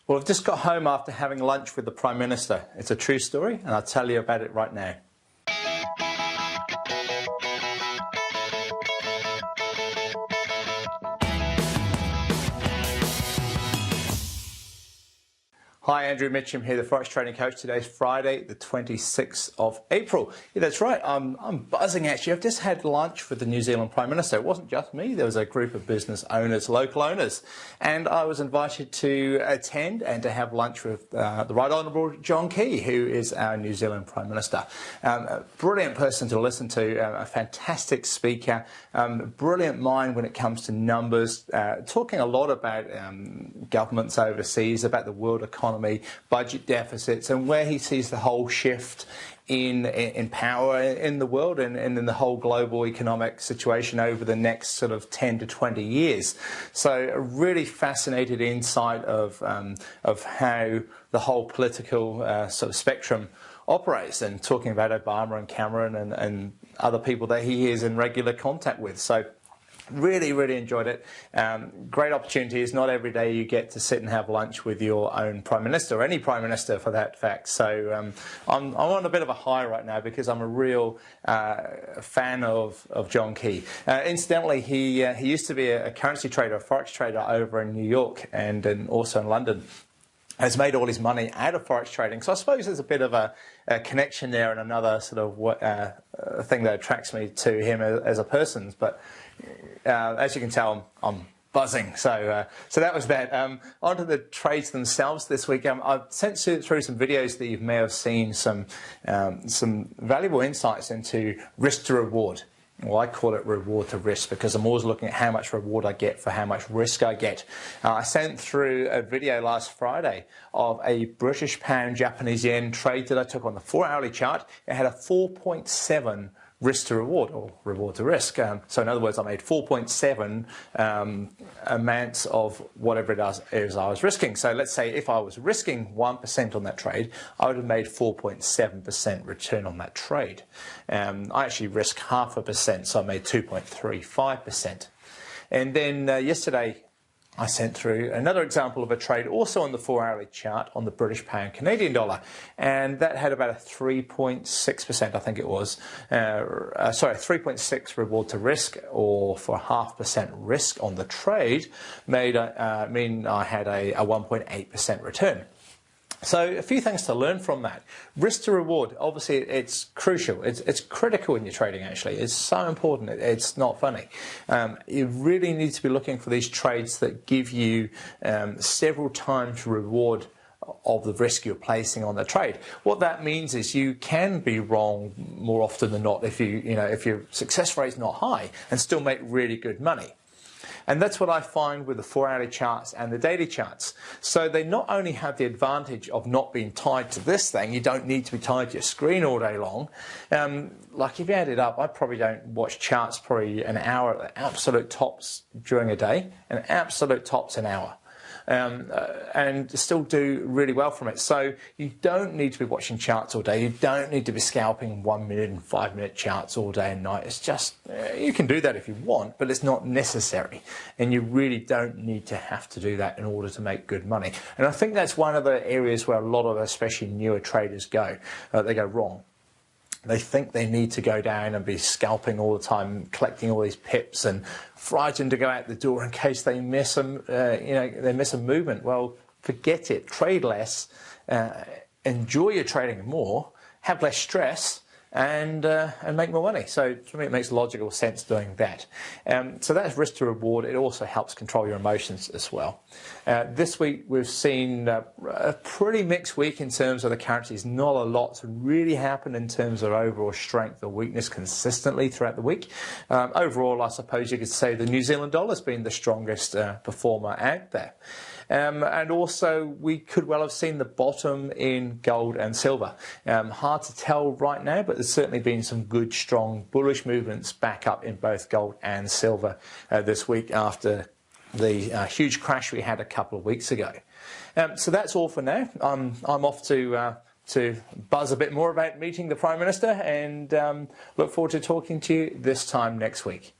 Well, I've just got home after having lunch with the Prime Minister. It's a true story, and I'll tell you about it right now. Hi, Andrew Mitchum here, the Forex Trading Coach. Today's Friday, the 26th of April. Yeah, that's right. I'm buzzing actually. I've just had lunch with the New Zealand Prime Minister. It wasn't just me. There was a group of business owners, local owners, and I was invited to attend and to have lunch with the Right Honourable John Key, who is our New Zealand Prime Minister. A brilliant person to listen to, a fantastic speaker, brilliant mind when it comes to numbers, talking a lot about governments overseas, about the world economy, budget deficits, and where he sees the whole shift in power in the world and in the whole global economic situation over the next sort of 10 to 20 years. So a really fascinated insight of how the whole political sort of spectrum operates, and talking about Obama and Cameron and other people that he is in regular contact with. So really enjoyed it. Great opportunity. It's not every day you get to sit and have lunch with your own Prime Minister, or any Prime Minister for that fact. So I'm on a bit of a high right now because I'm a real fan of John Key. Incidentally, he used to be a currency trader, a Forex trader over in New York and also in London. Has made all his money out of Forex trading. So I suppose there's a bit of a connection there, and another sort of thing that attracts me to him as a person. But as you can tell, I'm buzzing. So that was that. Onto the trades themselves this week. I've sent through some videos that you may have seen, some valuable insights into risk to reward. Well, I call it reward to risk because I'm always looking at how much reward I get for how much risk I get. I sent through a video last Friday of a British pound Japanese yen trade that I took on the 4-hourly chart. It had a 4.7 risk to reward, or reward to risk. So in other words, I made 4.7 amounts of whatever it is I was risking. So let's say if I was risking 1% on that trade, I would have made 4.7% return on that trade. I actually risked 0.5%, so I made 2.35%. And then yesterday, I sent through another example of a trade also on the 4-hourly chart on the British pound Canadian dollar, and that had about a 3.6%, I think it was, 3.6 reward to risk, or for 0.5% risk on the trade, mean I had a 1.8% return. So a few things to learn from that. Risk to reward, obviously it's crucial. It's critical in your trading actually. It's so important. It's not funny. You really need to be looking for these trades that give you several times reward of the risk you're placing on the trade. What that means is you can be wrong more often than not if if your success rate is not high, and still make really good money. And that's what I find with the 4-hourly charts and the daily charts. So they not only have the advantage of not being tied to this thing, you don't need to be tied to your screen all day long. Like if you add it up, I probably don't watch charts probably an hour at absolute tops during a day, and absolute tops an hour. And still do really well from it. So you don't need to be watching charts all day. You don't need to be scalping 1 minute and 5 minute charts all day and night. It's just, you can do that if you want, but it's not necessary. And you really don't need to have to do that in order to make good money. And I think that's one of the areas where a lot of especially newer traders go. They go wrong. They think they need to go down and be scalping all the time, collecting all these pips, and frightened to go out the door in case they miss they miss a movement. Well, forget it. Trade less, enjoy your trading more, have less stress, and make more money. So to me, it makes logical sense doing that. So that's risk to reward. It also helps control your emotions as well. This week we've seen a pretty mixed week in terms of the currencies. Not a lot's really happened in terms of overall strength or weakness consistently throughout the week. Overall, I suppose you could say the New Zealand dollar's been the strongest performer out there. And also, we could well have seen the bottom in gold and silver. Hard to tell right now, but there's certainly been some good, strong, bullish movements back up in both gold and silver this week after the huge crash we had a couple of weeks ago. So that's all for now. I'm off to buzz a bit more about meeting the Prime Minister, and look forward to talking to you this time next week.